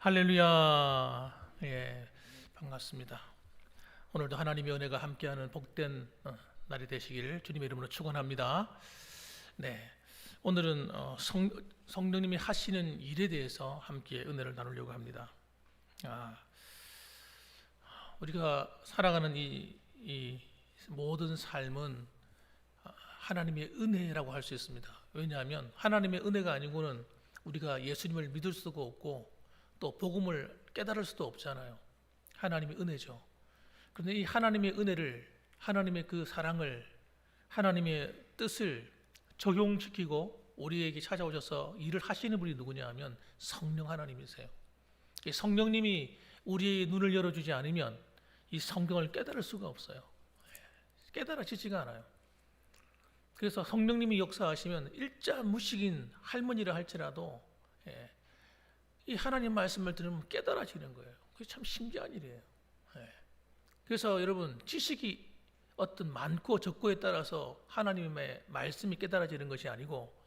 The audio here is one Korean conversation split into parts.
할렐루야. 예, 반갑습니다. 오늘도 하나님의 은혜가 함께하는 복된 날이 되시길 주님의 이름으로 축원합니다. 네, 오늘은 성령님이 하시는 일에 대해서 함께 은혜를 나누려고 합니다. 우리가 살아가는 이 모든 삶은 하나님의 은혜라고 할 수 있습니다. 왜냐하면 하나님의 은혜가 아니고는 우리가 예수님을 믿을 수가 없고 또 복음을 깨달을 수도 없잖아요. 하나님의 은혜죠. 그런데 이 하나님의 은혜를, 하나님의 그 사랑을, 하나님의 뜻을 적용시키고 우리에게 찾아오셔서 일을 하시는 분이 누구냐 하면 성령 하나님이세요. 성령님이 우리의 눈을 열어주지 않으면 이 성경을 깨달을 수가 없어요. 깨달아지지가 않아요. 그래서 성령님이 역사하시면 일자무식인 할머니라 할지라도 이 하나님 말씀을 들으면 깨달아지는 거예요. 그게 참 신기한 일이에요. 그래서 여러분, 지식이 어떤 많고 적고에 따라서 하나님의 말씀이 깨달아지는 것이 아니고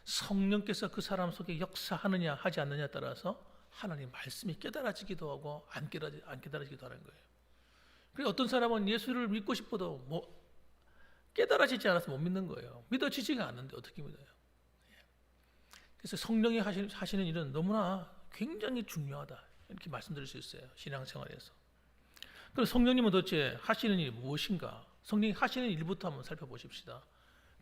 성령께서 그 사람 속에 역사하느냐 하지 않느냐에 따라서 하나님 말씀이 깨달아지기도 하고 안 깨달아지기도 하는 거예요. 그래서 어떤 사람은 예수를 믿고 싶어도 깨달아지지 않아서 못 믿는 거예요. 믿어지지가 않는데 어떻게 믿어요? 그래서 성령이 하시는 일은 너무나 굉장히 중요하다, 이렇게 말씀드릴 수 있어요. 신앙생활에서. 그럼 성령님은 도대체 하시는 일이 무엇인가? 성령이 하시는 일부터 한번 살펴보십시다.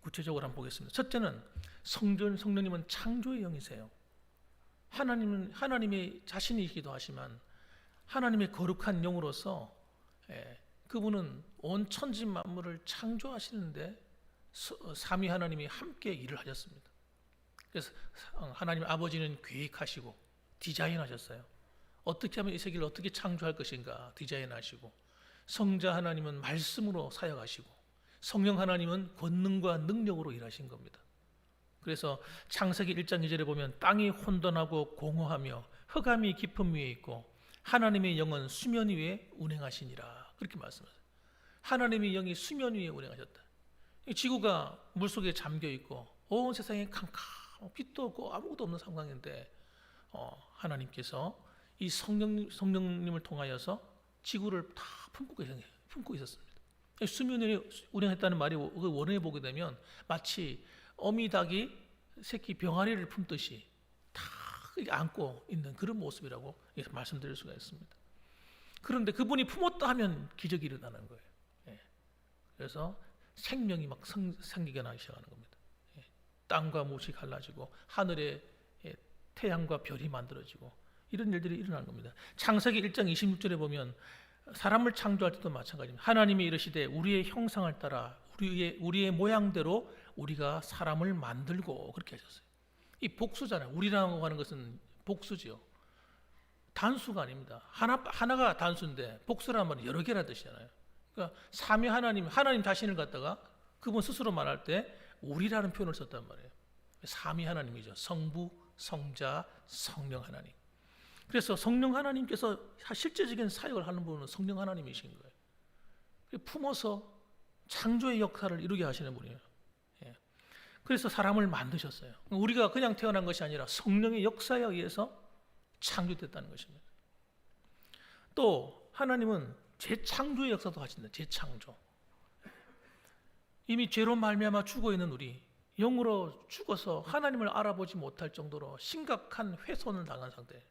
구체적으로 한번 보겠습니다. 첫째는 성령님은 창조의 영이세요. 하나님은 하나님의 자신이기도 하지만 하나님의 거룩한 영으로서 그분은 온 천지 만물을 창조하시는데 삼위 하나님이 함께 일을 하셨습니다. 그래서 하나님 아버지는 계획하시고 디자인하셨어요. 어떻게 하면 이 세계를 어떻게 창조할 것인가 디자인하시고, 성자 하나님은 말씀으로 사역하시고 성령 하나님은 권능과 능력으로 일하신 겁니다. 그래서 창세기 1장 2절에 보면 땅이 혼돈하고 공허하며 흑암이 깊음 위에 있고 하나님의 영은 수면 위에 운행하시니라, 그렇게 말씀하세요. 하나님의 영이 수면 위에 운행하셨다. 지구가 물속에 잠겨 있고 온 세상에 캄캄, 빛도 없고 아무것도 없는 상황인데 하나님께서 이 성령님을 통하여서 지구를 다 품고 있었습니다. 수면 위에 운행했다는 말이 그 원어에 보게 되면 마치 어미닭이 새끼 병아리를 품듯이 다 안고 있는 그런 모습이라고 말씀드릴 수가 있습니다. 그런데 그분이 품었다 하면 기적이 일어나는 거예요. 그래서 생명이 막 생기게 나기 시작하는 겁니다. 땅과 못이 갈라지고 하늘에 태양과 별이 만들어지고 이런 일들이 일어나는 겁니다. 창세기 1장 26절에 보면 사람을 창조할 때도 마찬가지입니다. 하나님이 이르시되 우리의 형상을 따라 우리의 모양대로 우리가 사람을 만들고, 그렇게 하셨어요. 이 복수잖아요. 우리라고 하는 것은 복수죠. 단수가 아닙니다. 하나가 단수인데 복수라는 말은 여러 개라는 뜻이잖아요. 그러니까 삼위 하나님 자신을 갖다가 그분 스스로 말할 때 우리라는 표현을 썼단 말이에요. 삼위 하나님이죠. 성부, 성자, 성령 하나님. 그래서 성령 하나님께서 실제적인 사역을 하는 분은 성령 하나님이신 거예요. 품어서 창조의 역할을 이루게 하시는 분이에요. 그래서 사람을 만드셨어요. 우리가 그냥 태어난 것이 아니라 성령의 역사에 의해서 창조됐다는 것입니다. 또 하나님은 재창조의 역사도 하신다. 재창조. 이미 죄로 말미암아 죽어 있는 우리, 영으로 죽어서 하나님을 알아보지 못할 정도로 심각한 훼손을 당한 상태,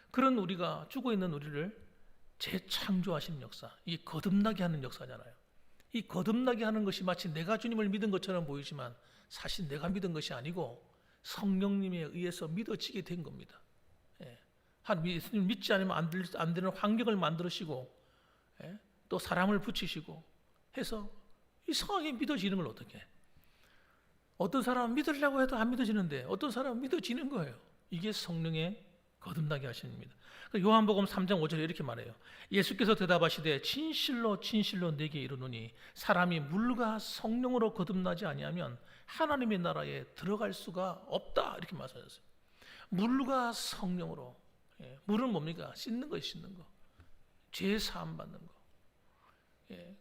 그런 우리가 죽어 있는 우리를 재창조하시는 역사, 이게 거듭나게 하는 역사잖아요. 이 거듭나게 하는 것이 마치 내가 주님을 믿은 것처럼 보이지만 사실 내가 믿은 것이 아니고 성령님에 의해서 믿어지게 된 겁니다. 예수님 믿지 않으면 안 되는 환경을 만들으시고 또 사람을 붙이시고 해서 이상하게 믿어지는 걸 어떻게 해? 어떤 사람은 믿으려고 해도 안 믿어지는데 어떤 사람은 믿어지는 거예요. 이게 성령의 거듭나게 하시는 겁니다. 요한복음 3장 5절에 이렇게 말해요. 예수께서 대답하시되 진실로 진실로 내게 이르노니 사람이 물과 성령으로 거듭나지 아니하면 하나님의 나라에 들어갈 수가 없다, 이렇게 말씀하셨어요. 물과 성령으로. 물은 뭡니까? 씻는 거예요. 씻는 거. 죄 사함 받는 거.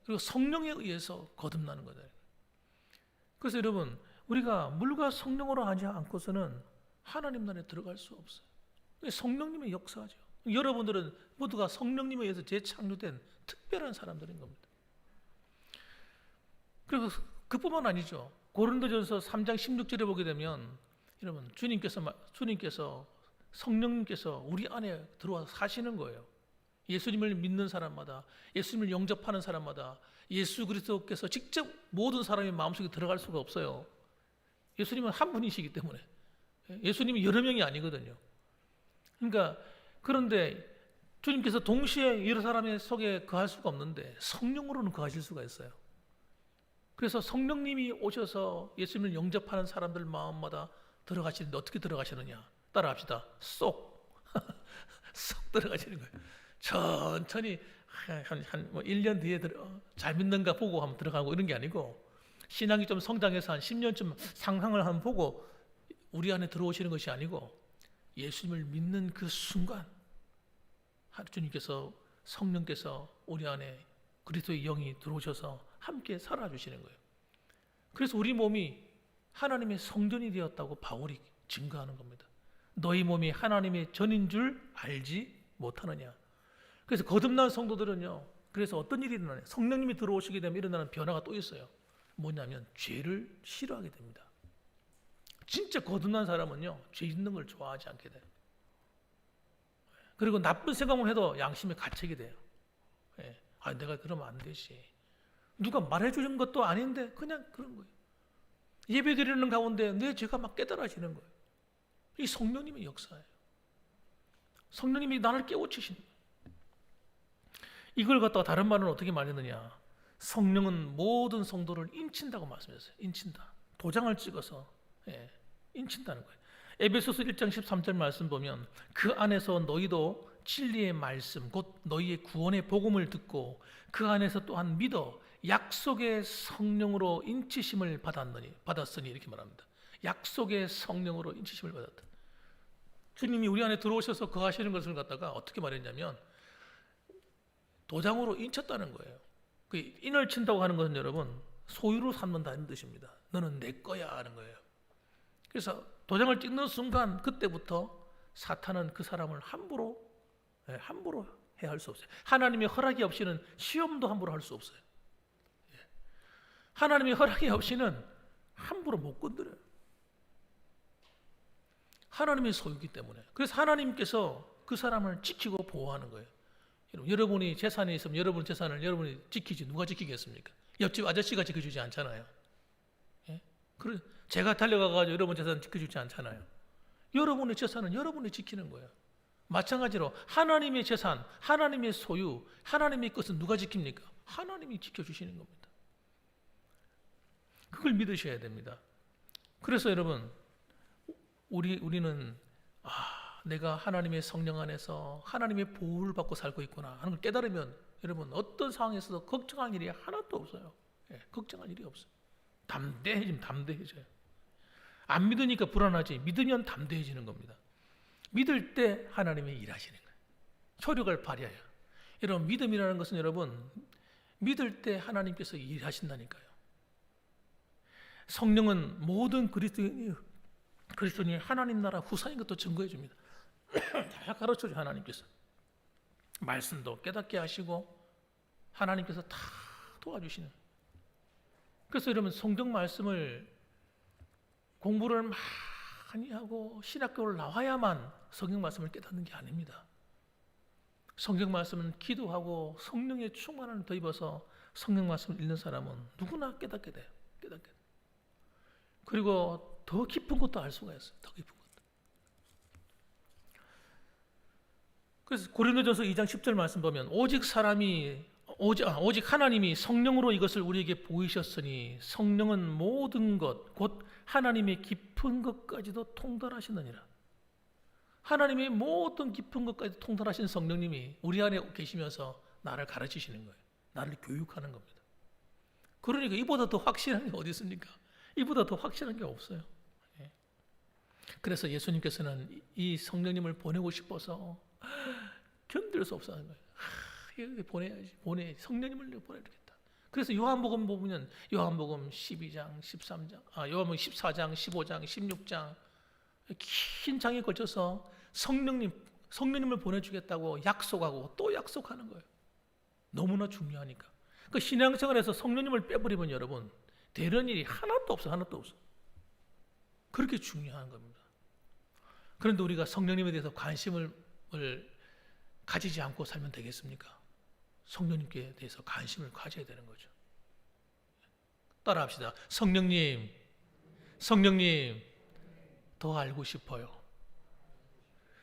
그리고 성령에 의해서 거듭나는 거다. 그래서 여러분, 우리가 물과 성령으로 하지 않고서는 하나님 나라에 들어갈 수 없어요. 성령님의 역사죠. 여러분들은 모두가 성령님에 의해서 재창조된 특별한 사람들인 겁니다. 그리고 그뿐만 아니죠. 고린도전서 3장 16절에 보게 되면 여러분 주님께서 성령님께서 우리 안에 들어와서 사시는 거예요. 예수님을 믿는 사람마다, 예수님을 영접하는 사람마다 예수 그리스도께서 직접 모든 사람의 마음속에 들어갈 수가 없어요. 예수님은 한 분이시기 때문에. 예수님이 여러 명이 아니거든요. 그러니까 그런데 주님께서 동시에 여러 사람의 속에 거할 수가 없는데 성령으로는 거하실 수가 있어요. 그래서 성령님이 오셔서 예수님을 영접하는 사람들 마음마다 들어가시는데 어떻게 들어가시느냐? 따라합시다. 쏙 들어가시는 거예요. 천천히 한 1년 뒤에 잘 믿는가 보고 한번 들어가고 이런 게 아니고 신앙이 좀 성장해서 한 10년쯤 상황을 한번 보고 우리 안에 들어오시는 것이 아니고 예수님을 믿는 그 순간 주님께서 성령께서 우리 안에 그리스도의 영이 들어오셔서 함께 살아주시는 거예요. 그래서 우리 몸이 하나님의 성전이 되었다고 바울이 증거하는 겁니다. 너희 몸이 하나님의 전인 줄 알지 못하느냐. 그래서 거듭난 성도들은요, 그래서 어떤 일이 일어나냐, 성령님이 들어오시게 되면 일어나는 변화가 또 있어요. 뭐냐면 죄를 싫어하게 됩니다. 진짜 거듭난 사람은요, 죄 있는 걸 좋아하지 않게 돼요. 그리고 나쁜 생각만 해도 양심에 갇히게 돼요. 내가 그러면 안 되지. 누가 말해주는 것도 아닌데 그냥 그런 거예요. 예배 드리는 가운데 내 죄가 막 깨달아지는 거예요. 이 성령님의 역사예요. 성령님이 나를 깨우치신 거예요. 이걸 갖다가 다른 말은 어떻게 말했느냐. 성령은 모든 성도를 인친다고 말씀했어요. 인친다. 도장을 찍어서 인친다는 거예요. 에베소서 1장 13절 말씀 보면 그 안에서 너희도 진리의 말씀 곧 너희의 구원의 복음을 듣고 그 안에서 또한 믿어 약속의 성령으로 인치심을 받았으니 이렇게 말합니다. 약속의 성령으로 인치심을 받았다. 주님이 우리 안에 들어오셔서 거하시는 것을 갖다가 어떻게 말했냐면 도장으로 인쳤다는 거예요. 그 인을 친다고 하는 것은 여러분 소유로 삼는다는 뜻입니다. 너는 내 거야 하는 거예요. 그래서 도장을 찍는 순간 그때부터 사탄은 그 사람을 함부로 해야 수 없어요. 하나님의 허락이 없이는 시험도 함부로 할 수 없어요. 하나님의 허락이 없이는 함부로 못 건드려요. 하나님의 소유이기 때문에. 그래서 하나님께서 그 사람을 지키고 보호하는 거예요. 여러분이 재산이 있으면 여러분 재산을 여러분이 지키지 누가 지키겠습니까? 옆집 아저씨가 지켜주지 않잖아요. 제가 달려가가지고 여러분 재산 지켜주지 않잖아요. 여러분의 재산은 여러분이 지키는 거예요. 마찬가지로 하나님의 재산, 하나님의 소유, 하나님의 것은 누가 지킵니까? 하나님이 지켜주시는 겁니다. 그걸 믿으셔야 됩니다. 그래서 여러분 우리는 내가 하나님의 성령 안에서 하나님의 보호를 받고 살고 있구나 하는 걸 깨달으면 여러분 어떤 상황에서도 걱정할 일이 하나도 없어요. 걱정할 일이 없어요. 담대해져요. 안 믿으니까 불안하지 믿으면 담대해지는 겁니다. 믿을 때 하나님이 일하시는 거예요. 효력을 발휘해요. 여러분 믿음이라는 것은 여러분 믿을 때 하나님께서 일하신다니까요. 성령은 모든 그리스도인이 하나님 나라 후사인 것도 증거해 줍니다. 다 가르쳐줘요. 하나님께서 말씀도 깨닫게 하시고 하나님께서 다 도와주시는. 그래서 여러분 성경 말씀을 공부를 많이 하고 신학교를 나와야만 성경 말씀을 깨닫는 게 아닙니다. 성경 말씀은 기도하고 성령의 충만함을 더입어서 성경 말씀을 읽는 사람은 누구나 깨닫게 돼요. 그리고 더 깊은 것도 알 수가 있어요. 더 깊은 것도. 그래서 고린도전서 2장 10절 말씀 보면 오직 하나님이 성령으로 이것을 우리에게 보이셨으니 성령은 모든 것 곧 하나님의 깊은 것까지도 통달하시느니라. 하나님의 모든 깊은 것까지 통달하신 성령님이 우리 안에 계시면서 나를 가르치시는 거예요. 나를 교육하는 겁니다. 그러니까 이보다 더 확실한 게 어디 있습니까? 이보다 더 확실한 게 없어요. 그래서 예수님께서는 이 성령님을 보내고 싶어서 견딜 수 없어 하는 거예요. 보내야지. 성령님을 보내야겠다. 그래서 요한복음 보면 요한복음 12장, 13장, 요한복음 14장, 15장, 16장 긴 장에 걸쳐서 성령님 성령님을 보내주겠다고 약속하고 또 약속하는 거예요. 너무나 중요하니까. 그 신앙생활에서 성령님을 빼버리면 여러분 되는 일이 하나도 없어, 하나도 없어. 그렇게 중요한 겁니다. 그런데 우리가 성령님에 대해서 관심을 가지지 않고 살면 되겠습니까? 성령님께 대해서 관심을 가져야 되는 거죠. 따라합시다. 성령님, 성령님, 더 알고 싶어요.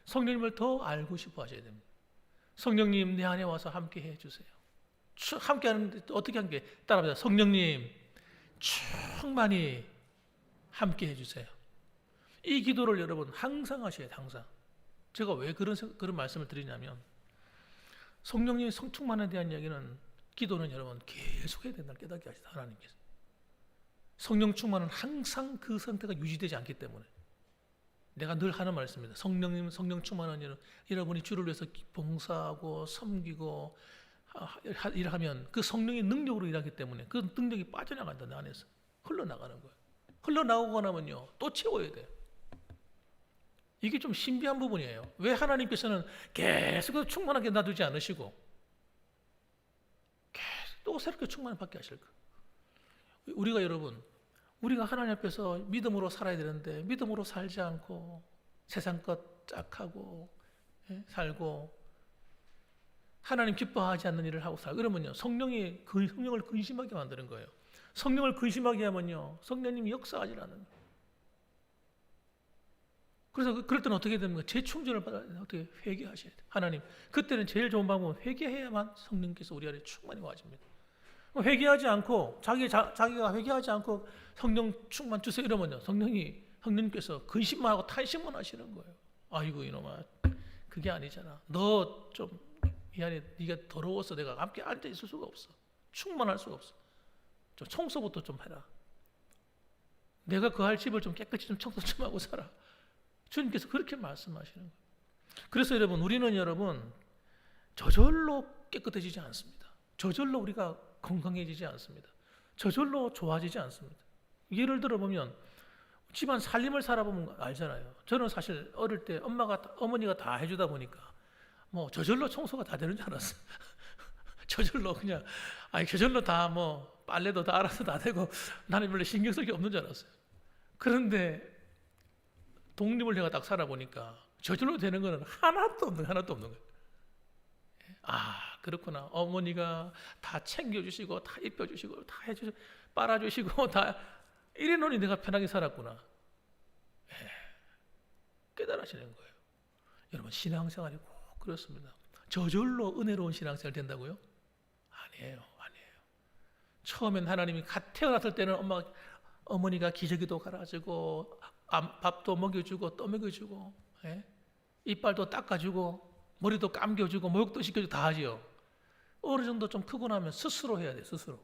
성령님을 더 알고 싶어 하셔야 됩니다. 성령님, 내 안에 와서 함께 해주세요. 함께 하는데 어떻게 함께? 따라합시다. 성령님, 충만히 함께 해주세요. 이 기도를 여러분 항상 하셔야 돼요. 항상. 제가 왜 그런 말씀을 드리냐면 성령님의 성충만에 대한 이야기는 기도는 여러분 계속 해야 된다는 깨닫게 하시다 하나님께서. 성령 충만은 항상 그 상태가 유지되지 않기 때문에 내가 늘 하는 말씀입니다. 성령님 성령 충만은 여러분이 주를 위해서 봉사하고 섬기고 일하면 그 성령의 능력으로 일하기 때문에 그 능력이 빠져나간다 내 안에서 흘러나가는 거예요. 흘러나오고 나면요 또 채워야 돼요. 이게 좀 신비한 부분이에요. 왜 하나님께서는 계속 충만하게 놔두지 않으시고 계속 또 새롭게 충만을 받게 하실까? 우리가 여러분 우리가 하나님 앞에서 믿음으로 살아야 되는데 믿음으로 살지 않고 세상 것 짝하고 살고 하나님 기뻐하지 않는 일을 하고 살고 이러면요 성령을 근심하게 만드는 거예요. 성령을 근심하게 하면요 성령님이 역사하지 않는 거예요. 그래서 그럴 때는 어떻게 됩니까? 재충전을 받아야 돼요. 어떻게 회개하셔야 돼요. 하나님 그때는 제일 좋은 방법은 회개해야만 성령께서 우리 안에 충만히 와집니다. 회개하지 않고 자기가 회개하지 않고 성령 충만 주세요 이러면요 성령님께서 근심만 하고 탄식만 하시는 거예요. 아이고 이놈아 그게 아니잖아. 너 좀 이 안에 네가 더러워서 내가 함께 앉아 있을 수가 없어. 충만할 수가 없어. 좀 청소부터 좀 해라. 내가 거할 집을 좀 깨끗이 좀 청소 좀 하고 살아. 주님께서 그렇게 말씀하시는 거예요. 그래서 여러분 우리는 여러분 저절로 깨끗해지지 않습니다. 저절로 우리가 건강해지지 않습니다. 저절로 좋아지지 않습니다. 예를 들어 보면 집안 살림을 살아보면 알잖아요. 저는 사실 어릴 때 어머니가 다 해주다 보니까 뭐 저절로 청소가 다 되는 줄 알았어요. 저절로 그냥 저절로 다 뭐 빨래도 다 알아서 다 되고 나는 별로 신경 쓸 게 없는 줄 알았어요. 그런데 독립을 내가 딱 살아보니까 저절로 되는 거는 하나도 없는 거예요. 아 그렇구나. 어머니가 다 챙겨주시고 다 입혀주시고 다 해주시고 빨아주시고 다 이래놓으니 내가 편하게 살았구나. 깨달으시는 거예요. 여러분 신앙생활이 꼭 그렇습니다. 저절로 은혜로운 신앙생활 된다고요? 아니에요. 처음엔 하나님이 갓 태어났을 때는 어머니가 기저귀도 갈아주고 밥도 먹여주고 떠먹여주고 이빨도 닦아주고 머리도 감겨주고 목욕도 시켜주고 다 하지요. 어느 정도 좀 크고 나면 스스로 해야 돼. 스스로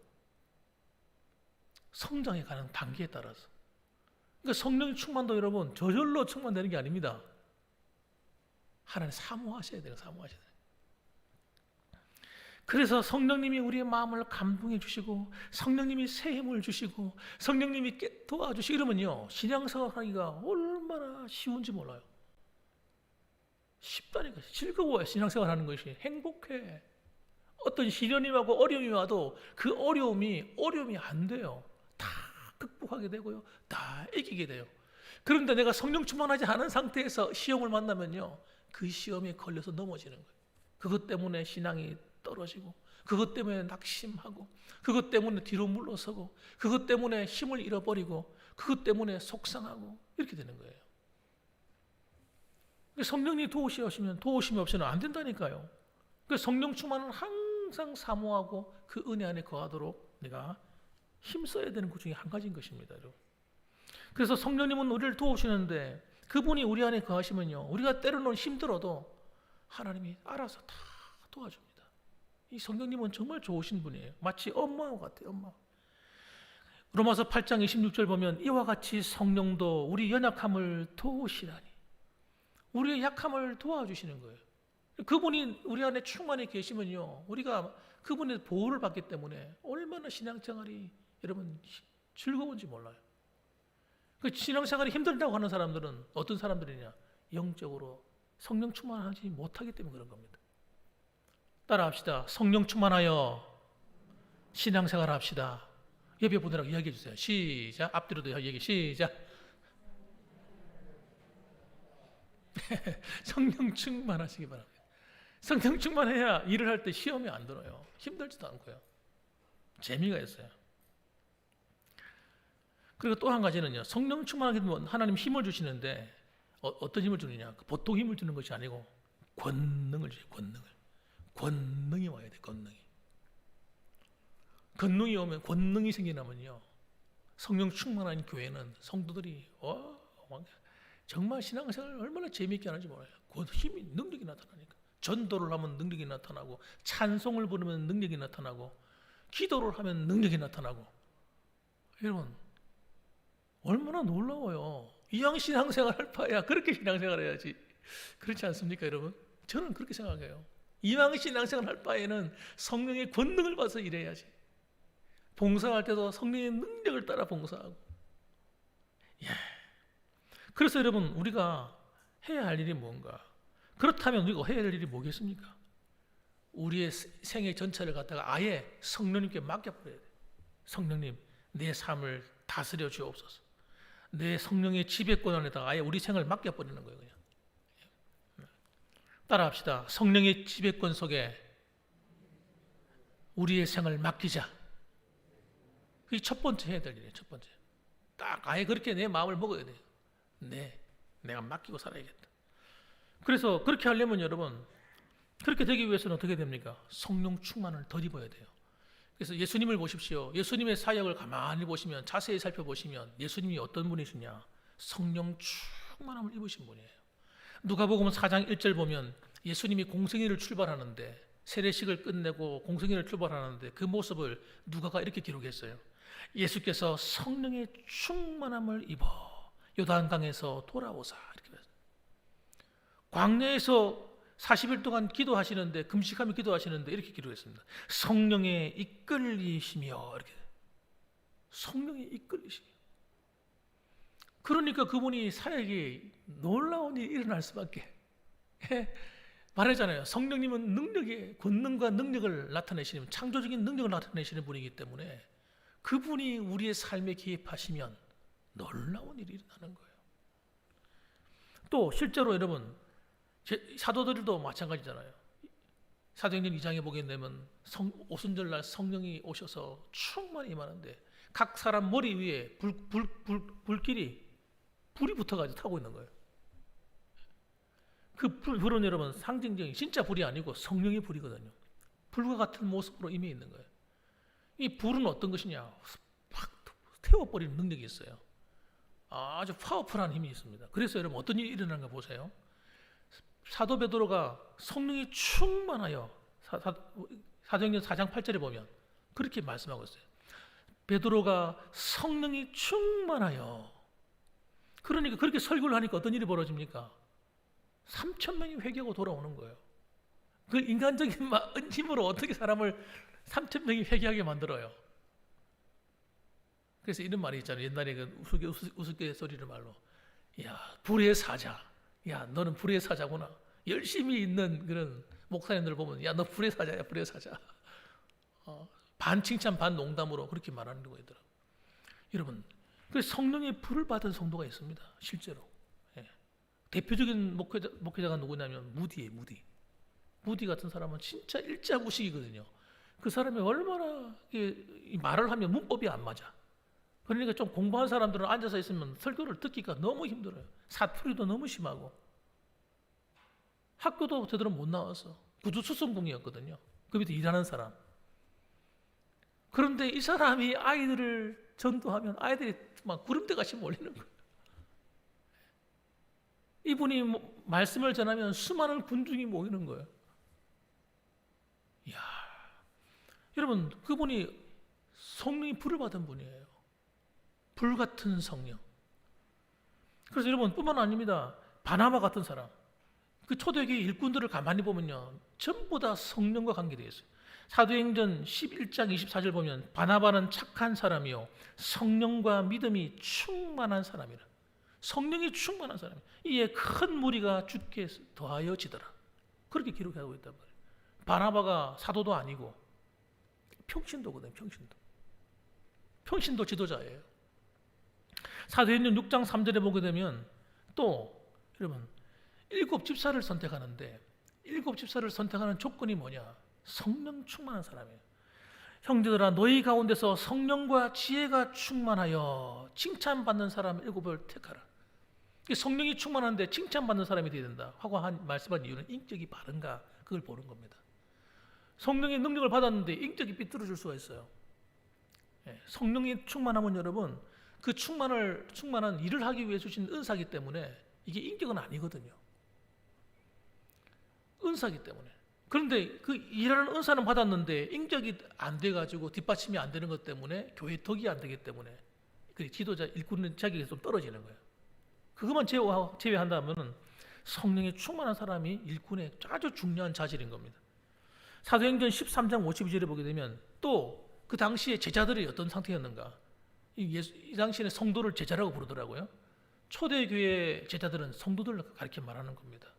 성장해 가는 단계에 따라서. 그러니까 성령 충만도 여러분 저절로 충만되는 게 아닙니다. 하나님 사모하셔야 돼요. 그래서 성령님이 우리의 마음을 감동해 주시고 성령님이 새 힘을 주시고 성령님이 도와주시고 이러면요 신앙생활하기가 얼마나 쉬운지 몰라요. 쉽다니까. 즐거워요. 신앙생활하는 것이 행복해. 어떤 시련이 와고 어려움이 와도 그 어려움이 안 돼요. 다 극복하게 되고요. 다 이기게 돼요. 그런데 내가 성령 충만하지 않은 상태에서 시험을 만나면요 그 시험에 걸려서 넘어지는 거예요. 그것 때문에 신앙이 떨어지고 그것 때문에 낙심하고 그것 때문에 뒤로 물러서고 그것 때문에 힘을 잃어버리고 그것 때문에 속상하고 이렇게 되는 거예요. 성령이 도우심이 없이는 안 된다니까요. 성령 충만은 항상 사모하고 그 은혜 안에 거하도록 내가 힘써야 되는 것 중에 한 가지인 것입니다. 여러분. 그래서 성령님은 우리를 도우시는데 그분이 우리 안에 거하시면요 우리가 때로는 힘들어도 하나님이 알아서 다 도와줍니다. 이 성령님은 정말 좋으신 분이에요. 마치 엄마와 같아요. 엄마. 로마서 8장 26절 보면 이와 같이 성령도 우리 연약함을 도우시라니. 우리의 약함을 도와주시는 거예요. 그분이 우리 안에 충만히 계시면요 우리가 그분의 보호를 받기 때문에 얼마나 신앙생활이 여러분 즐거운지 몰라요. 그 신앙생활이 힘들다고 하는 사람들은 어떤 사람들이냐? 영적으로 성령 충만하지 못하기 때문에 그런 겁니다. 따라합시다. 성령 충만하여 신앙생활 합시다. 옆에 분들하고 이야기해 주세요. 시작. 앞뒤로도 얘기. 시작. 성령 충만하시기 바랍니다. 성령 충만해야 일을 할 때 시험이 안 들어요. 힘들지도 않고요. 재미가 있어요. 그리고 또 한 가지는요. 성령 충만하게 되면 하나님 힘을 주시는데 어떤 힘을 주느냐? 보통 힘을 주는 것이 아니고 권능을 줘요. 권능이 와야 돼. 권능이 오면 권능이 생기나면요. 성령 충만한 교회는 성도들이 정말 신앙생활을 얼마나 재미있게 하는지 몰라요. 그 힘이 능력이 나타나니까. 전도를 하면 능력이 나타나고 찬송을 부르면 능력이 나타나고 기도를 하면 능력이 나타나고 여러분 얼마나 놀라워요. 이왕 신앙생활 할 바에야 그렇게 신앙생활 해야지. 그렇지 않습니까 여러분? 저는 그렇게 생각해요. 이왕 신앙생활 할 바에는 성령의 권능을 봐서 일해야지. 봉사할 때도 성령의 능력을 따라 봉사하고. 그래서 여러분 우리가 해야 할 일이 뭔가? 그렇다면 우리가 해야 할 일이 뭐겠습니까? 우리의 생애 전체를 갖다가 아예 성령님께 맡겨버려야 돼요. 성령님 내 삶을 다스려 주옵소서. 내 성령의 지배권 안에다가 아예 우리 생을 맡겨버리는 거예요. 그냥. 따라합시다. 성령의 지배권 속에 우리의 생을 맡기자. 그게 첫 번째 해야 될 일이에요. 첫 번째. 딱 아예 그렇게 내 마음을 먹어야 돼요. 내가 맡기고 살아야겠다. 그래서 그렇게 하려면 여러분 그렇게 되기 위해서는 어떻게 됩니까? 성령 충만을 덧입어야 돼요. 그래서 예수님을 보십시오. 예수님의 사역을 가만히 보시면 자세히 살펴보시면 예수님이 어떤 분이시냐? 성령 충만함을 입으신 분이에요. 누가복음 4장 1절 보면 예수님이 공생애를 출발하는데 세례식을 끝내고 공생애를 출발하는데 그 모습을 누가가 이렇게 기록했어요. 예수께서 성령의 충만함을 입어 요단강에서 돌아오사 이렇게 말했어요. 광야에서 40일 동안 기도하시는데 금식하며 기도하시는데 이렇게 기도했습니다. 성령에 이끌리시며 이렇게 성령에 이끌리시며 그러니까 그분이 사역이 놀라운 일이 일어날 수밖에. 말하잖아요. 성령님은 능력의 권능과 능력을 나타내시는 창조적인 능력을 나타내시는 분이기 때문에 그분이 우리의 삶에 개입하시면 놀라운 일이 일어나는 거예요. 또 실제로 여러분 사도들도 마찬가지잖아요. 사도행전 2장에 보게 되면 오순절날 성령이 오셔서 충만히 임하는데 각 사람 머리 위에 불이 붙어가지고 타고 있는 거예요. 그 불은 여러분 상징적인 진짜 불이 아니고 성령의 불이거든요. 불과 같은 모습으로 임해 있는 거예요. 이 불은 어떤 것이냐? 확 태워버리는 능력이 있어요. 아주 파워풀한 힘이 있습니다. 그래서 여러분 어떤 일이 일어나는가 보세요. 사도 베드로가 성령이 충만하여 사도행전 4장 8절에 보면 그렇게 말씀하고 있어요. 베드로가 성령이 충만하여 그러니까 그렇게 설교를 하니까 어떤 일이 벌어집니까? 3,000명이 회개하고 돌아오는 거예요. 그 인간적인 힘으로 어떻게 사람을 3,000명이 회개하게 만들어요? 그래서 이런 말이 있잖아요. 옛날에 그 우스갯소리를 말로 야 불의 사자. 야 너는 불의 사자구나. 열심히 있는 그런 목사님들 보면 야 너 불의 사자야 불의 사자. 반 칭찬 반 농담으로 그렇게 말하는 거예요. 여러분 그 성령의 불을 받은 성도가 있습니다. 실제로. 대표적인 목회자가 누구냐면 무디예요. 무디 같은 사람은 진짜 일자무식이거든요. 그 사람이 얼마나 말을 하면 문법이 안 맞아. 그러니까 좀 공부한 사람들은 앉아서 있으면 설교를 듣기가 너무 힘들어요. 사투리도 너무 심하고 학교도 제대로 못 나와서 구두수성공이었거든요. 그 밑에 일하는 사람. 그런데 이 사람이 아이들을 전도하면 아이들이 막 구름대같이 몰리는 거예요. 이분이 말씀을 전하면 수많은 군중이 모이는 거예요. 이야, 여러분 그분이 성령이 불을 받은 분이에요. 불 같은 성령. 그래서 여러분 뿐만 아닙니다. 바나바 같은 사람. 그 초대교회 일꾼들을 가만히 보면요. 전부 다 성령과 관계되어 있어요. 사도행전 11장 24절 보면 바나바는 착한 사람이요 성령과 믿음이 충만한 사람이라. 성령이 충만한 사람이 이에 큰 무리가 주께 더하여지더라. 그렇게 기록하고 있단 말이에요. 바나바가 사도도 아니고 평신도거든요. 평신도 지도자예요. 사도행전 6장 3절에 보게 되면 또 여러분 7 집사를 선택하는데 7 집사를 선택하는 조건이 뭐냐? 성령 충만한 사람이에요. 형제들아 너희 가운데서 성령과 지혜가 충만하여 칭찬받는 사람 7을 택하라. 성령이 충만한데 칭찬받는 사람이 되어야 된다 하고 말씀한 이유는 인격이 바른가 그걸 보는 겁니다. 성령의 능력을 받았는데 인격이 삐뚤어질 수가 있어요. 성령이 충만하면 여러분 그 충만한 일을 하기 위해 주신 은사기 때문에 이게 인격은 아니거든요. 은사기 때문에. 그런데 그 일하는 은사는 받았는데 인격이 안 돼가지고 뒷받침이 안 되는 것 때문에 교회 덕이 안 되기 때문에 그 지도자 일꾼의 자격이 좀 떨어지는 거예요. 그것만 제외한다면 성령에 충만한 사람이 일꾼의 아주 중요한 자질인 겁니다. 사도행전 13장 52절에 보게 되면 또 그 당시에 제자들이 어떤 상태였는가? 이 당시에는 성도를 제자라고 부르더라고요. 초대교회 제자들은 성도들을 가리켜 말하는 겁니다.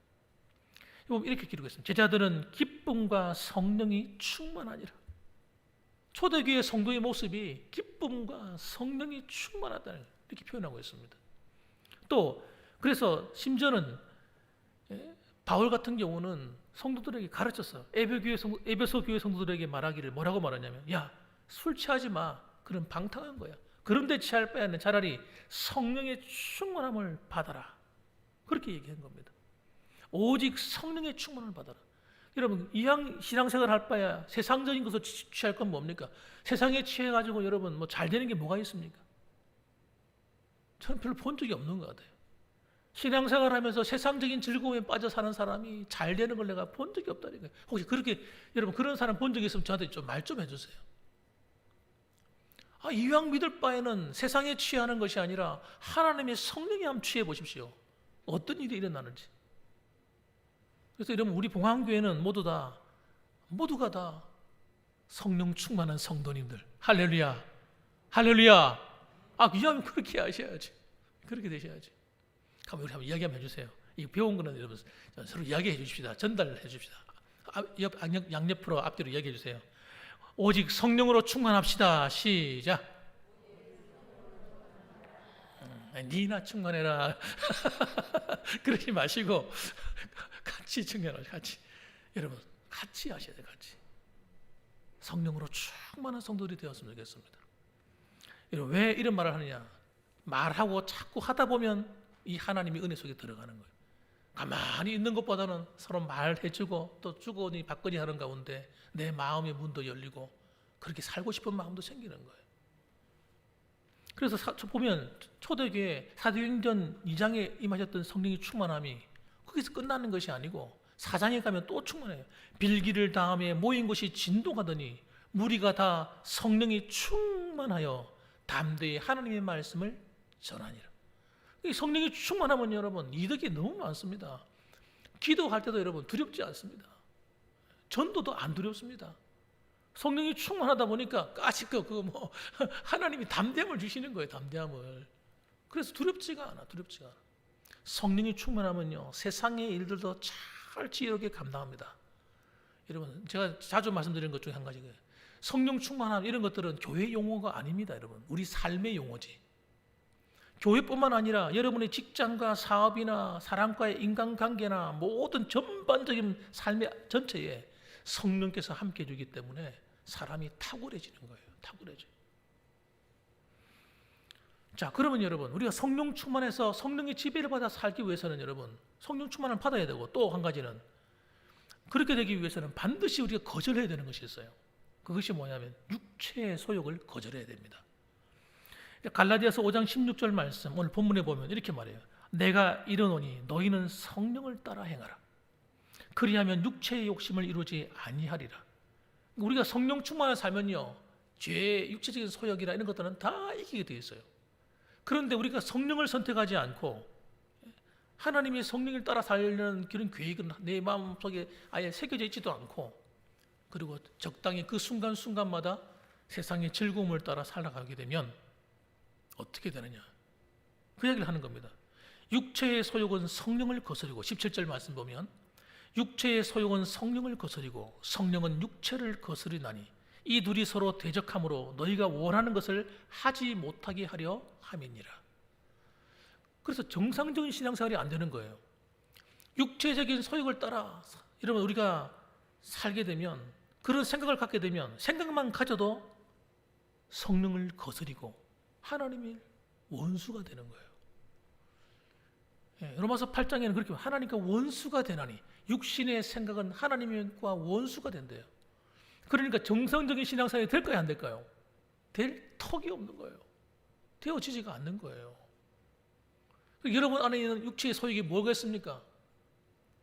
이렇게 기록했습니다. 제자들은 기쁨과 성령이 충만하니라. 초대교회 성도의 모습이 기쁨과 성령이 충만하다는 이렇게 표현하고 있습니다. 또 그래서 심지어는 바울 같은 경우는 성도들에게 가르쳤어. 에베소 교회 성도들에게 말하기를 뭐라고 말하냐면 야, 술 취하지 마. 그런 방탕한 거야. 그런데 취할 바에는 차라리 성령의 충만함을 받아라. 그렇게 얘기한 겁니다. 오직 성령의 충만을 받아라. 여러분 신앙생활 할 바야 세상적인 것을 취할 건 뭡니까? 세상에 취해가지고 여러분 뭐 잘 되는 게 뭐가 있습니까? 저는 별로 본 적이 없는 것 같아요. 신앙생활 하면서 세상적인 즐거움에 빠져 사는 사람이 잘 되는 걸 내가 본 적이 없다니까요. 혹시 그렇게 여러분 그런 사람 본 적이 있으면 저한테 좀 말 좀 해주세요. 이왕 믿을 바에는 세상에 취하는 것이 아니라 하나님의 성령에 한번 취해 보십시오. 어떤 일이 일어나는지. 그래서 여러분 우리 봉황교회는 모두가 다 성령 충만한 성도님들. 할렐루야. 할렐루야. 그냥 그렇게 하셔야지. 그렇게 되셔야지. 우리 한번 이야기 한번 해주세요. 이 배운 거는 여러분 서로 이야기해 주십시다. 전달해 주십시다. 양옆으로 앞뒤로 이야기해 주세요. 오직 성령으로 충만합시다. 시작. 니나 충만해라. 그러지 마시고 같이 충만하세요. 같이. 여러분 같이 하셔야 돼요. 같이. 성령으로 충만한 성도들이 되었으면 좋겠습니다. 여러분 왜 이런 말을 하느냐? 말하고 자꾸 하다 보면 이 하나님의 은혜 속에 들어가는 거예요. 가만히 있는 것보다는 서로 말해주고 또 주거니 받거니 하는 가운데 내 마음의 문도 열리고 그렇게 살고 싶은 마음도 생기는 거예요. 그래서 보면 초대교회 사도행전 2장에 임하셨던 성령의 충만함이 거기서 끝나는 것이 아니고 4장에 가면 또 충만해요. 빌기를 다음에 모인 곳이 진동하더니 무리가 다 성령이 충만하여 담대히 하나님의 말씀을 전하니라. 성령이 충만하면 여러분 이득이 너무 많습니다. 기도할 때도 여러분 두렵지 않습니다. 전도도 안 두렵습니다. 성령이 충만하다 보니까 하나님이 담대함을 주시는 거예요. 담대함을. 그래서 두렵지가 않아. 성령이 충만하면요 세상의 일들도 잘 지혜롭게 감당합니다. 여러분 제가 자주 말씀드리는 것 중에 한 가지가 성령 충만함 이런 것들은 교회 용어가 아닙니다. 여러분 우리 삶의 용어지. 교회뿐만 아니라 여러분의 직장과 사업이나 사람과의 인간관계나 모든 전반적인 삶의 전체에 성령께서 함께 해주기 때문에 사람이 탁월해지는 거예요. 탁월해져요. 자, 그러면 여러분 우리가 성령 충만해서 성령의 지배를 받아 살기 위해서는 여러분 성령 충만을 받아야 되고 또 한 가지는 그렇게 되기 위해서는 반드시 우리가 거절해야 되는 것이 있어요. 그것이 뭐냐면 육체의 소욕을 거절해야 됩니다. 갈라디아서 5장 16절 말씀 오늘 본문에 보면 이렇게 말해요. 내가 이르노니 너희는 성령을 따라 행하라. 그리하면 육체의 욕심을 이루지 아니하리라. 우리가 성령 충만을 살면요 죄, 육체적인 소욕이나 이런 것들은 다 이기게 되어 있어요. 그런데 우리가 성령을 선택하지 않고 하나님의 성령을 따라 살려는 그런 계획은 내 마음속에 아예 새겨져 있지도 않고 그리고 적당히 그 순간순간마다 세상의 즐거움을 따라 살아가게 되면 어떻게 되느냐? 그 얘기를 하는 겁니다. 육체의 소욕은 성령을 거스리고 17절 말씀 보면 육체의 소욕은 성령을 거스리고 성령은 육체를 거스리나니 이 둘이 서로 대적함으로 너희가 원하는 것을 하지 못하게 하려 함이니라. 그래서 정상적인 신앙생활이 안 되는 거예요. 육체적인 소욕을 따라 여러분 우리가 살게 되면 그런 생각을 갖게 되면 생각만 가져도 성령을 거스리고 하나님의 원수가 되는 거예요. 로마서 8장에는 그렇게 하나님과 원수가 되나니 육신의 생각은 하나님과 원수가 된대요. 그러니까 정상적인 신앙생활이 될까요? 안 될까요? 될 턱이 없는 거예요. 되어지지가 않는 거예요. 여러분 안에 있는 육체의 소욕이 뭐겠습니까?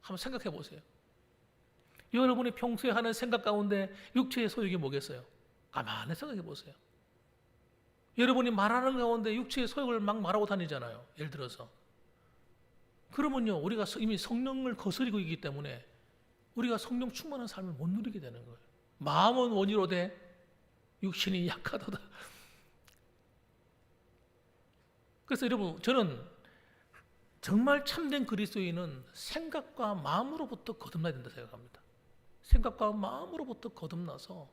한번 생각해 보세요. 여러분이 평소에 하는 생각 가운데 육체의 소욕이 뭐겠어요? 가만히 생각해 보세요. 여러분이 말하는 가운데 육체의 소욕을 막 말하고 다니잖아요. 예를 들어서. 그러면요, 우리가 이미 성령을 거스리고 있기 때문에 우리가 성령 충만한 삶을 못 누리게 되는 거예요. 마음은 원이로되 육신이 약하도다. 그래서 여러분, 저는 정말 참된 그리스도인은 생각과 마음으로부터 거듭나야 된다 생각합니다. 생각과 마음으로부터 거듭나서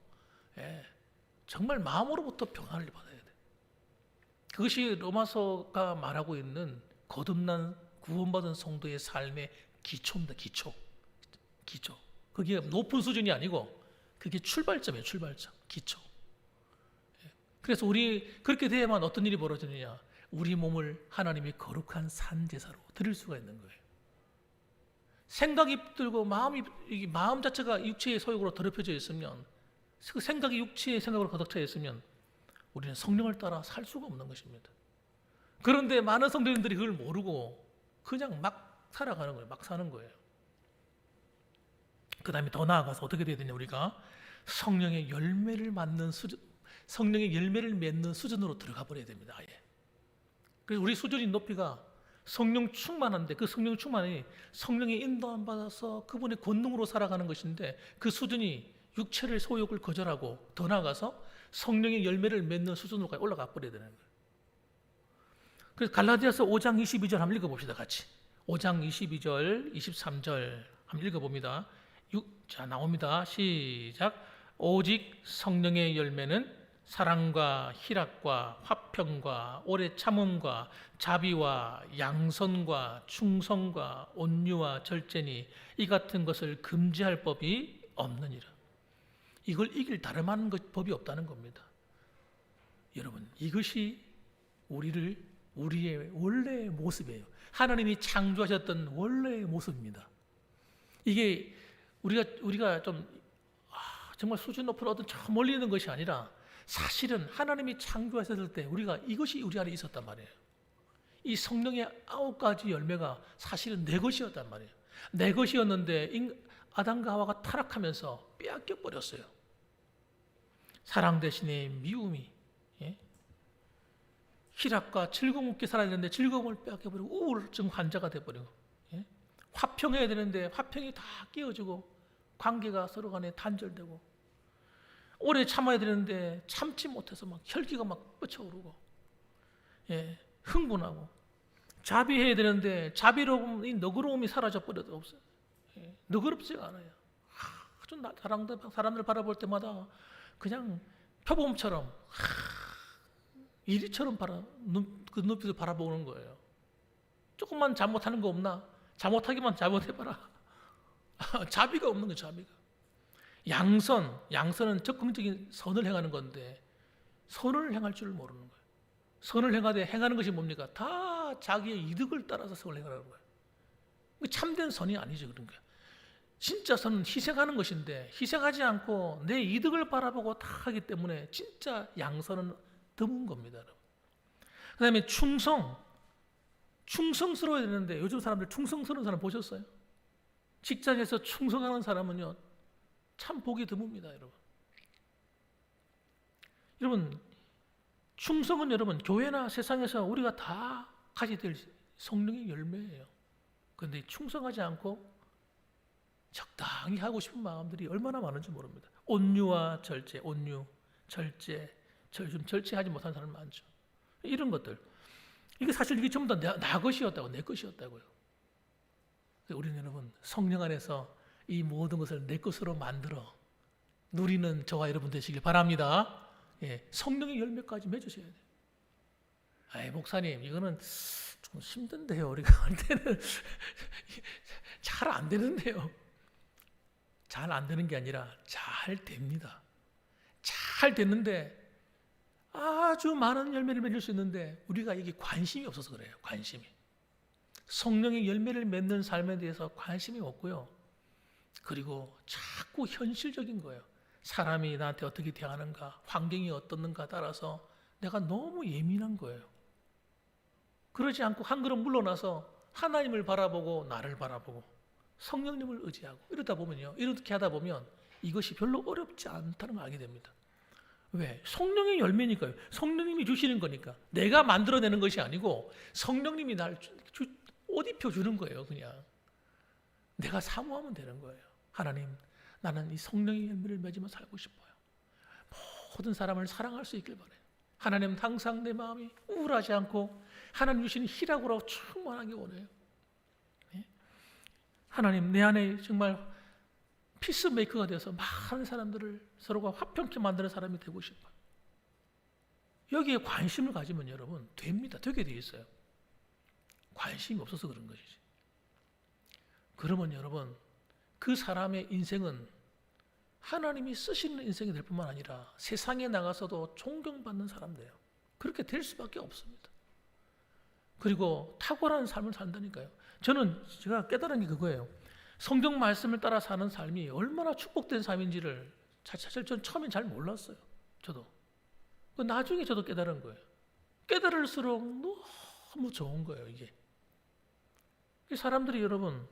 정말 마음으로부터 평안을 받아야 돼. 그것이 로마서가 말하고 있는 거듭난 구원받은 성도의 삶의 기초입니다. 기초. 그게 높은 수준이 아니고 그게 출발점이에요. 출발점, 기초. 그래서 우리 그렇게 돼야만 어떤 일이 벌어지느냐? 우리 몸을 하나님이 거룩한 산제사로 드릴 수가 있는 거예요. 생각이 들고 마음 자체가 육체의 소욕으로 더럽혀져 있으면, 그 생각이 육체의 생각으로 가득 차 있으면 우리는 성령을 따라 살 수가 없는 것입니다. 그런데 많은 성도님들이 그걸 모르고 그냥 막 살아가는 거예요. 막 사는 거예요. 그 다음에 더 나아가서 어떻게 돼야 되냐? 우리가 성령의 열매를 맺는 수준으로 들어가 버려야 됩니다. 아예. 그래서 우리 수준이 높이가 성령 충만한데, 그 성령 충만이 성령의 인도함 받아서 그분의 권능으로 살아가는 것인데, 그 수준이 육체의 소욕을 거절하고 더 나아가서 성령의 열매를 맺는 수준으로까지 올라가 버려야 되는 거예요. 그래서 갈라디아서 5장 22절 한번 읽어봅시다. 같이 5장 22절 23절 한번 읽어봅니다. 자, 나옵니다. 시작. 오직 성령의 열매는 사랑과 희락과 화평과 오래 참음과 자비와 양선과 충성과 온유와 절제니 이 같은 것을 금지할 법이 없느니라. 이걸 이길 다름한 법이 없다는 겁니다. 여러분, 이것이 우리의 원래의 모습이에요. 하나님이 창조하셨던 원래의 모습입니다. 이게 우리가 좀 정말 수준 높은 어떤 저 멀리 있는 것이 아니라, 사실은 하나님이 창조하셨을 때 이것이 우리 안에 있었단 말이에요. 이 성령의 9가지 열매가 사실은 내 것이었단 말이에요. 내 것이었는데 아담과 하와가 타락하면서 빼앗겨 버렸어요. 사랑 대신에 미움이, 희락과 즐거움 있게 살아야 되는데 즐거움을 빼앗겨 버리고 우울증 환자가 돼 버리고, 화평해야 되는데 화평이 다 깨어지고 관계가 서로 간에 단절되고, 오래 참아야 되는데 참지 못해서 막 혈기가 막 뻗쳐오르고, 흥분하고, 자비해야 되는데 자비로움이 너그러움이 사라져 버려도 없어요. 너그럽지가 않아요. 아주 사람들 바라볼 때마다 그냥 표범처럼 이리처럼 그 눈빛을 바라보는 거예요. 조금만 잘못하는 거 없나? 잘못하기만 잘못해봐라. 자비가 없는 거예요. 자비가. 양선은 적극적인 선을 행하는 건데 선을 행할 줄 모르는 거예요. 선을 행하는 것이 뭡니까? 다 자기의 이득을 따라서 선을 행하는 거예요. 참된 선이 아니죠. 그런 거예요. 진짜 선은 희생하는 것인데 희생하지 않고 내 이득을 바라보고 다 하기 때문에 진짜 양선은 드문 겁니다. 그 다음에 충성스러워야 되는데 요즘 사람들 충성스러운 사람 보셨어요? 직장에서 충성하는 사람은요 참 보기 드뭅니다. 여러분 충성은 여러분 교회나 세상에서 우리가 다 가져야 될 성령의 열매예요. 그런데 충성하지 않고 적당히 하고 싶은 마음들이 얼마나 많은지 모릅니다. 온유와 절제, 좀 절제하지 못하는 사람 많죠. 이런 것들. 이게 사실 이게 전부 다 나 것이었다고, 내 것이었다고요. 우리는 여러분 성령 안에서 이 모든 것을 내 것으로 만들어 누리는 저와 여러분 되시길 바랍니다. 예, 성령의 열매까지 맺으셔야 돼요. 아이, 목사님, 이거는 좀 힘든데요. 우리가 할 때는 잘 안 되는데요. 잘 안 되는 게 아니라 잘 됩니다. 잘 됐는데 아주 많은 열매를 맺을 수 있는데 우리가 이게 관심이 없어서 그래요. 관심이. 성령의 열매를 맺는 삶에 대해서 관심이 없고요. 그리고 자꾸 현실적인 거예요. 사람이 나한테 어떻게 대하는가, 환경이 어떻는가 따라서 내가 너무 예민한 거예요. 그러지 않고 한 걸음 물러나서 하나님을 바라보고 나를 바라보고 성령님을 의지하고 이러다 보면요. 이렇게 하다 보면 이것이 별로 어렵지 않다는 걸 알게 됩니다. 왜? 성령의 열매니까요. 성령님이 주시는 거니까. 내가 만들어내는 것이 아니고 성령님이 날 옷 입혀주는 거예요. 그냥. 내가 사모하면 되는 거예요. 하나님, 나는 이 성령의 열매를 맺으며 살고 싶어요. 모든 사람을 사랑할 수 있길 바라요. 하나님, 항상 내 마음이 우울하지 않고 하나님 주시는 희락으로 충만하게 원해요. 하나님, 내 안에 정말 피스메이커가 되어서 많은 사람들을 서로가 화평케 만드는 사람이 되고 싶어요. 여기에 관심을 가지면 여러분 됩니다. 되게 돼 있어요. 관심이 없어서 그런 것이지. 그러면 여러분 그 사람의 인생은 하나님이 쓰시는 인생이 될 뿐만 아니라 세상에 나가서도 존경받는 사람 돼요. 그렇게 될 수밖에 없습니다. 그리고 탁월한 삶을 산다니까요. 제가 깨달은 게 그거예요. 성경 말씀을 따라 사는 삶이 얼마나 축복된 삶인지를 사실 전 처음엔 잘 몰랐어요. 저도. 나중에 저도 깨달은 거예요. 깨달을수록 너무 좋은 거예요, 이게. 사람들이 여러분,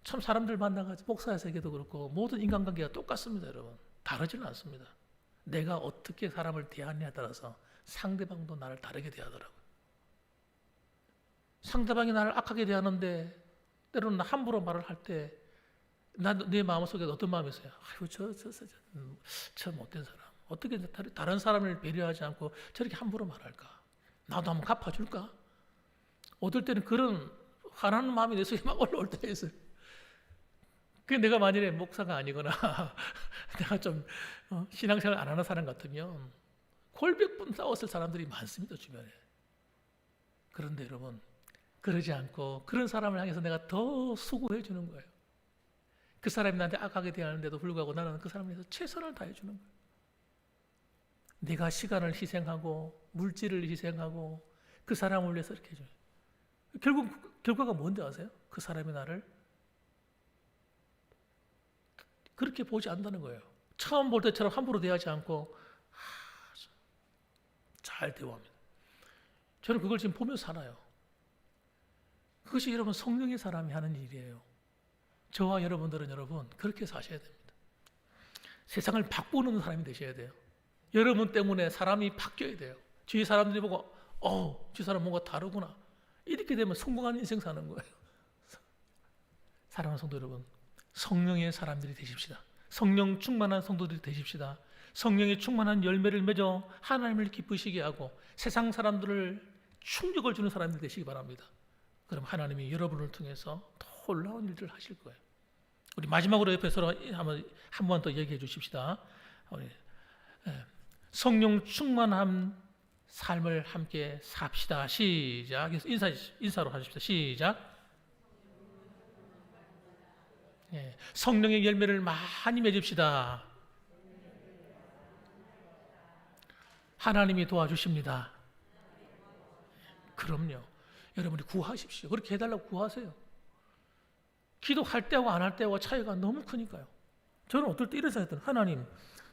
참 사람들 만나가지고 목사의 세계도 그렇고 모든 인간관계가 똑같습니다, 여러분. 다르지는 않습니다. 내가 어떻게 사람을 대하느냐에 따라서 상대방도 나를 다르게 대하더라고요. 상대방이 나를 악하게 대하는데 때로는 함부로 말을 할 때 내 마음속에 어떤 마음이 있어요? 아유, 저 못된 사람. 어떻게 다른 사람을 배려하지 않고 저렇게 함부로 말할까? 나도 한번 갚아줄까? 어떨 때는 그런 화나는 마음이 내 속에 막 올라올 때가 있어요. 그게 내가 만일에 목사가 아니거나 내가 좀 신앙생활 안 하는 사람 같으면 골백분 싸웠을 사람들이 많습니다, 주변에. 그런데 여러분, 그러지 않고 그런 사람을 향해서 내가 더 수고해 주는 거예요. 그 사람이 나한테 악하게 대하는데도 불구하고 나는 그 사람을 위해서 최선을 다해 주는 거예요. 내가 시간을 희생하고 물질을 희생하고 그 사람을 위해서 이렇게 해줘요. 결국 결과가 뭔지 아세요? 그 사람이 나를 그렇게 보지 않는다는 거예요. 처음 볼 때처럼 함부로 대하지 않고 잘 대화합니다. 저는 그걸 지금 보면서 살아요. 그것이 여러분 성령의 사람이 하는 일이에요. 저와 여러분들은 여러분 그렇게 사셔야 됩니다. 세상을 바꾸는 사람이 되셔야 돼요. 여러분 때문에 사람이 바뀌어야 돼요. 주위 사람들이 보고 저 사람 뭔가 다르구나. 이렇게 되면 성공한 인생 사는 거예요. 사랑하는 성도 여러분, 성령의 사람들이 되십시다. 성령 충만한 성도들이 되십시다. 성령의 충만한 열매를 맺어 하나님을 기쁘시게 하고 세상 사람들을 충격을 주는 사람들이 되시기 바랍니다. 그럼 하나님이 여러분을 통해서 놀라운 일들을 하실 거예요. 우리 마지막으로 옆에 서로 한 번 더 얘기해 주십시다. 성령 충만한 삶을 함께 삽시다. 시작. 인사로 하십시다. 시작. 성령의 열매를 많이 맺읍시다. 하나님이 도와주십니다. 그럼요. 여러분이 구하십시오. 그렇게 해달라고 구하세요. 기도할 때하고 안 할 때하고 차이가 너무 크니까요. 저는 어떨 때 이런 생각이 들어요. 하나님,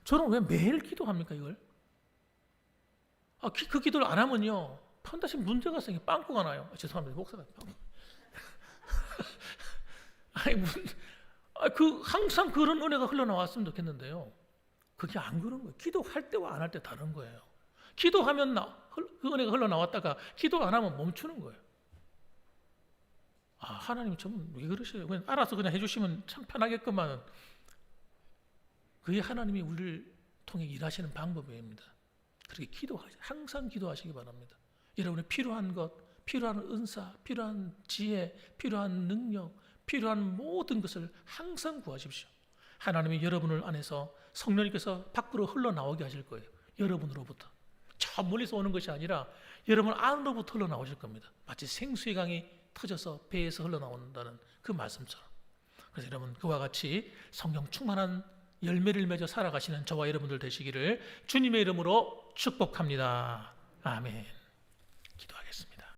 저는 왜 매일 기도합니까, 이걸? 그 기도를 안 하면요, 판다시 문제가 생겨 빵꾸가 나요. 죄송합니다, 목사가. 항상 그런 은혜가 흘러나왔으면 좋겠는데요. 그게 안 그런 거예요. 기도할 때와 안 할 때 다른 거예요. 기도하면 그 은혜가 흘러나왔다가 기도 안 하면 멈추는 거예요. 하나님 좀 왜 그러셔요? 그냥 알아서 그냥 해주시면 참 편하겠구만. 그게 하나님이 우리를 통해 일하시는 방법입니다. 그렇게 항상 기도하시기 바랍니다. 여러분의 필요한 것, 필요한 은사, 필요한 지혜, 필요한 능력, 필요한 모든 것을 항상 구하십시오. 하나님이 여러분을 안에서 성령님께서 밖으로 흘러나오게 하실 거예요. 여러분으로부터. 저 멀리서 오는 것이 아니라 여러분 안으로부터 흘러나오실 겁니다. 마치 생수의 강이 터져서 배에서 흘러나온다는 그 말씀처럼. 그래서 여러분 그와 같이 성령 충만한 열매를 맺어 살아가시는 저와 여러분들 되시기를 주님의 이름으로 축복합니다. 아멘. 기도하겠습니다.